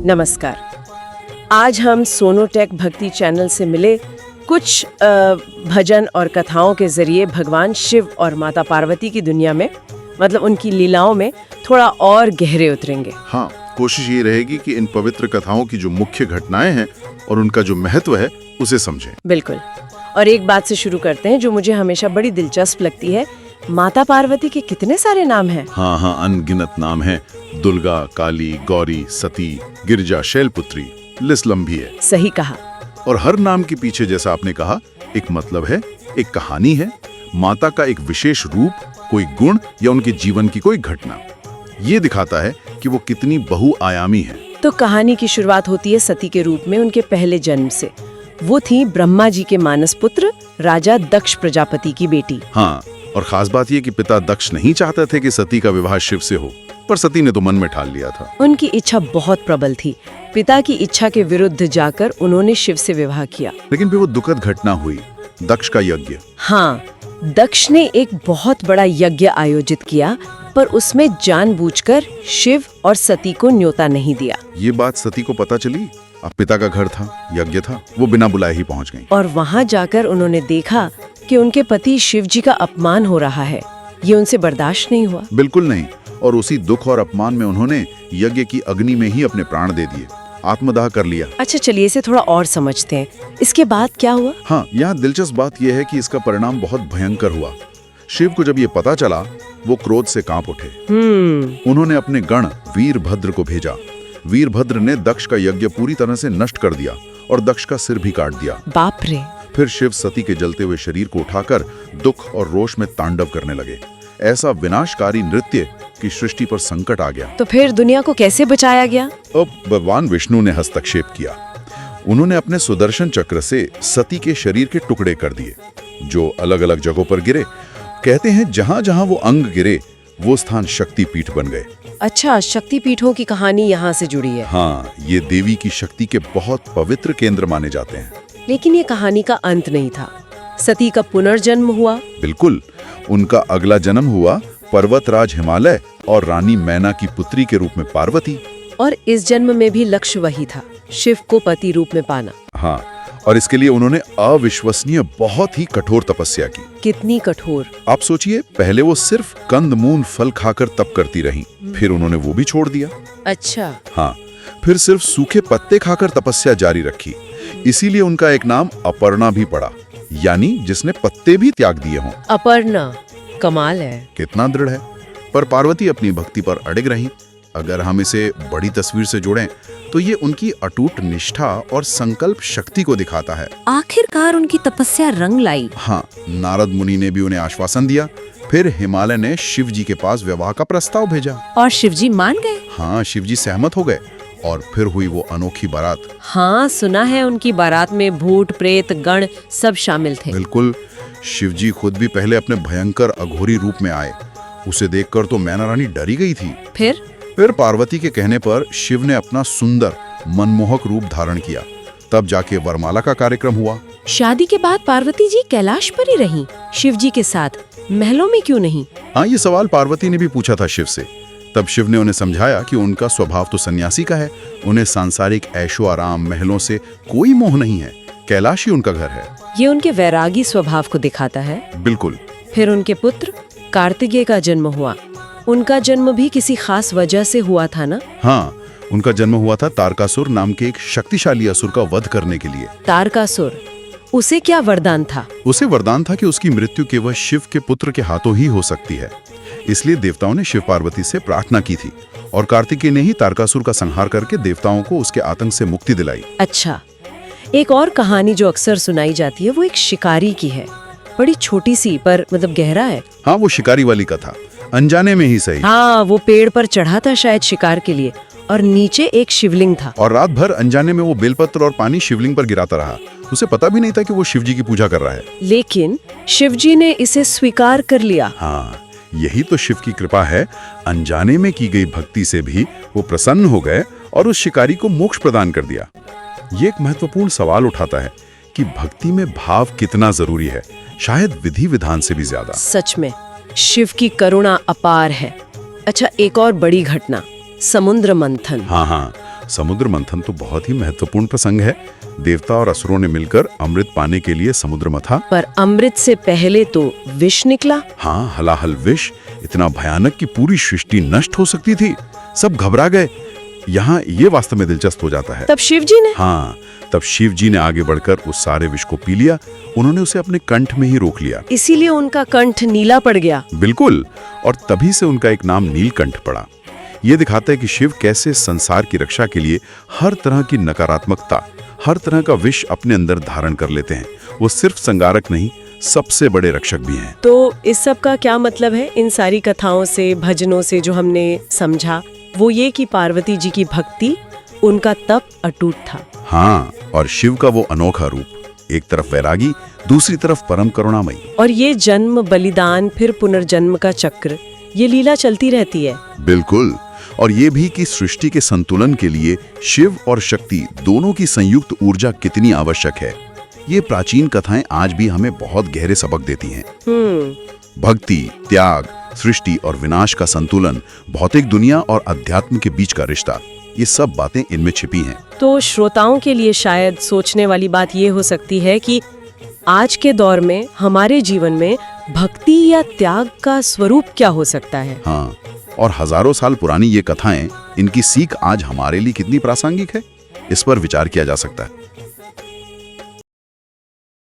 नमस्कार। आज हम सोनोटेक भक्ति चैनल से मिले कुछ भजन और कथाओं के जरिए भगवान शिव और माता पार्वती की दुनिया में, मतलब उनकी लीलाओं में थोड़ा और गहरे उतरेंगे। हाँ, कोशिश ये रहेगी कि इन पवित्र कथाओं की जो मुख्य घटनाएं हैं और उनका जो महत्व है उसे समझें। बिल्कुल। और एक बात से शुरू करते हैं जो मुझे हमेशा बड़ी दिलचस्प लगती है। माता पार्वती के कितने सारे नाम हैं। हाँ, अनगिनत नाम हैं। दुर्गा, काली, गौरी, सती, गिरजा, शैलपुत्री, लिस्ट लंबी है। सही कहा। और हर नाम के पीछे, जैसा आपने कहा, एक मतलब है, एक कहानी है, माता का एक विशेष रूप, कोई गुण या उनके जीवन की कोई घटना। ये दिखाता है कि वो कितनी बहुआयामी है। तो कहानी की शुरुआत होती है सती के रूप में उनके पहले जन्म से। वो थी ब्रह्मा जी के मानस पुत्र राजा दक्ष प्रजापति की बेटी। हाँ, और खास बात ये कि पिता दक्ष नहीं चाहते थे कि सती का विवाह शिव से हो, पर सती ने तो मन में ठान लिया था। उनकी इच्छा बहुत प्रबल थी। पिता की इच्छा के विरुद्ध जाकर उन्होंने शिव से विवाह किया। लेकिन फिर वो दुखद घटना हुई, दक्ष का यज्ञ। हाँ, दक्ष ने एक बहुत बड़ा यज्ञ आयोजित किया, पर उसमें जानबूझकर शिव और सती को न्योता नहीं दिया। ये बात सती को पता चली। अब पिता का घर था, यज्ञ था, वो बिना बुलाए ही पहुंच गई। और वहाँ जाकर उन्होंने देखा कि उनके पति शिव जी का अपमान हो रहा है। ये उनसे बर्दाश्त नहीं हुआ। बिल्कुल नहीं। और उसी दुख और अपमान में उन्होंने यज्ञ की अग्नि में ही अपने प्राण दे दिए, आत्मदाह कर लिया। अच्छा, चलिए इसे थोड़ा और समझते हैं। इसके बाद क्या हुआ? हाँ, यहाँ दिलचस्प बात यह है कि इसका परिणाम बहुत भयंकर हुआ। शिव को जब ये पता चला, वो क्रोध से कांप उठे। उन्होंने अपने गण वीरभद्र को भेजा। वीरभद्र ने दक्ष का यज्ञ पूरी तरह से नष्ट कर दिया और दक्ष का सिर भी काट दिया। बाप रे। फिर शिव सती के जलते हुए शरीर को उठाकर दुख और रोष में तांडव करने लगे। ऐसा विनाशकारी नृत्य कि सृष्टि पर संकट आ गया। तो फिर दुनिया को कैसे बचाया गया? अब भगवान विष्णु ने हस्तक्षेप किया। उन्होंने अपने सुदर्शन चक्र से सती के शरीर के टुकड़े कर दिए, जो अलग अलग जगहों पर गिरे। कहते हैं जहां जहां वो अंग गिरे, वो स्थान शक्ति पीठ बन गए। अच्छा, शक्ति पीठों की कहानी यहाँ से जुड़ी है। हाँ, ये देवी की शक्ति के बहुत पवित्र केंद्र माने जाते हैं। लेकिन ये कहानी का अंत नहीं था। सती का पुनर्जन्म हुआ। बिल्कुल। उनका अगला जन्म हुआ पर्वतराज हिमालय और रानी मैना की पुत्री के रूप में पार्वती। और इस जन्म में भी लक्ष्य वही था, शिव को पति रूप में पाना। हाँ, और इसके लिए उन्होंने अविश्वसनीय, बहुत ही कठोर तपस्या की। कितनी कठोर? आप सोचिए, पहले वो सिर्फ कंद मून फल खाकर तप करती रहीं, फिर उन्होंने वो भी छोड़ दिया। अच्छा। हाँ, फिर सिर्फ सूखे पत्ते खाकर तपस्या जारी रखी। इसीलिए उनका एक नाम अपर्णा भी पड़ा, यानी जिसने पत्ते भी त्याग दिए हों। अपर्णा, कमाल है। कितना दृढ़ है। पर पार्वती अपनी भक्ति पर अड़िग रहीं। अगर हम इसे बड़ी तस्वीर से जोड़ें तो ये उनकी अटूट निष्ठा और संकल्प शक्ति को दिखाता है। आखिरकार उनकी तपस्या रंग लाई। हाँ, नारद मुनि ने भी उन्हें आश्वासन दिया। फिर हिमालय ने शिव जी के पास विवाह का प्रस्ताव भेजा और शिव जी मान गए। हाँ, शिव जी सहमत हो गए और फिर हुई वो अनोखी बारात। हाँ, सुना है उनकी बारात में भूत प्रेत गण सब शामिल थे। बिल्कुल। शिव जी खुद भी पहले अपने भयंकर अघोरी रूप में आए। उसे देखकर तो मैना रानी डरी गई थी। फिर पार्वती के कहने पर शिव ने अपना सुंदर मनमोहक रूप धारण किया। तब जाके वरमाला का कार्यक्रम हुआ। शादी के बाद पार्वती जी कैलाश पर ही रहीं, शिव जी के साथ, महलों में क्यों नहीं? हाँ, ये सवाल पार्वती ने भी पूछा था शिव से। तब शिव ने उन्हें समझाया कि उनका स्वभाव तो सन्यासी का है। उन्हें सांसारिक ऐशो आराम महलों से कोई मोह नहीं है। कैलाश ही उनका घर है। ये उनके वैरागी स्वभाव को दिखाता है। बिल्कुल। फिर उनके पुत्र कार्तिकेय का जन्म हुआ। उनका जन्म भी किसी खास वजह से हुआ था ना? हाँ, उनका जन्म हुआ था तारकासुर नाम के एक शक्तिशाली असुर का वध करने के लिए। तारकासुर, उसे क्या वरदान था? उसे वरदान था कि उसकी मृत्यु केवल शिव के पुत्र के हाथों ही हो सकती है। इसलिए देवताओं ने शिव पार्वती से प्रार्थना की थी और कार्तिकेय ने ही तारकासुर का संहार करके देवताओं को उसके आतंक से मुक्ति दिलाई। अच्छा, एक और कहानी जो अक्सर सुनाई जाती है वो एक शिकारी की है। बड़ी छोटी सी पर मतलब गहरा है। हाँ, वो शिकारी वाली कथा, अनजाने में ही सही। हाँ, वो पेड़ पर चढ़ा था शायद शिकार के लिए और नीचे एक शिवलिंग था। और रात भर अनजाने में वो बेलपत्र और पानी शिवलिंग पर गिराता रहा। उसे पता भी नहीं था कि वो शिव जी की पूजा कर रहा है। लेकिन शिव जी ने इसे स्वीकार कर लिया। हाँ, यही तो शिव की कृपा है। अनजाने में की गई भक्ति से भी वो प्रसन्न हो गए और उस शिकारी को मोक्ष प्रदान कर दिया। ये एक महत्वपूर्ण सवाल उठाता है कि भक्ति में भाव कितना जरूरी है, शायद विधि विधान से भी ज्यादा। सच में शिव की करुणा अपार है। अच्छा, एक और बड़ी घटना, समुद्र मंथन। हाँ, समुद्र मंथन तो बहुत ही महत्वपूर्ण प्रसंग है। देवता और असुरों ने मिलकर अमृत पाने के लिए समुद्र मथा। पर अमृत से पहले तो विष निकला। हाँ, हलाहल विष, इतना भयानक कि पूरी सृष्टि नष्ट हो सकती थी। सब घबरा गए। यहाँ ये वास्तव में दिलचस्प हो जाता है। तब शिव जी ने? हाँ, तब शिव जी ने आगे बढ़कर उस सारे विष को पी लिया। उन्होंने उसे अपने कंठ में ही रोक लिया। इसीलिए उनका कंठ नीला पड़ गया। बिल्कुल, और तभी से उनका एक नाम नीलकंठ पड़ा। ये दिखाता है कि शिव कैसे संसार की रक्षा के लिए हर तरह की नकारात्मकता, हर तरह का विष अपने अंदर धारण कर लेते हैं। वो सिर्फ संगारक नहीं, सबसे बड़े रक्षक भी हैं। तो इस सब का क्या मतलब है? इन सारी कथाओं से, भजनों से जो हमने समझा, वो ये कि पार्वती जी की भक्ति, उनका तप अटूट था। हाँ, और शिव का वो अनोखा रूप, एक तरफ वैरागी, दूसरी तरफ परम करुणामयी। और ये जन्म, बलिदान, फिर पुनर्जन्म का चक्र, ये लीला चलती रहती है। बिल्कुल, और ये भी कि सृष्टि के संतुलन के लिए शिव और शक्ति दोनों की संयुक्त ऊर्जा कितनी आवश्यक है। ये प्राचीन कथाएं आज भी हमें बहुत गहरे सबक देती हैं। भक्ति, त्याग, सृष्टि और विनाश का संतुलन, भौतिक दुनिया और अध्यात्म के बीच का रिश्ता, ये सब बातें इनमें छिपी हैं। तो श्रोताओं के लिए शायद सोचने वाली बात ये हो सकती है कि आज के दौर में हमारे जीवन में भक्ति या त्याग का स्वरूप क्या हो सकता है। हाँ, और हजारों साल पुरानी ये कथाएं, इनकी सीख आज हमारे लिए कितनी प्रासंगिक है, इस पर विचार किया जा सकता है।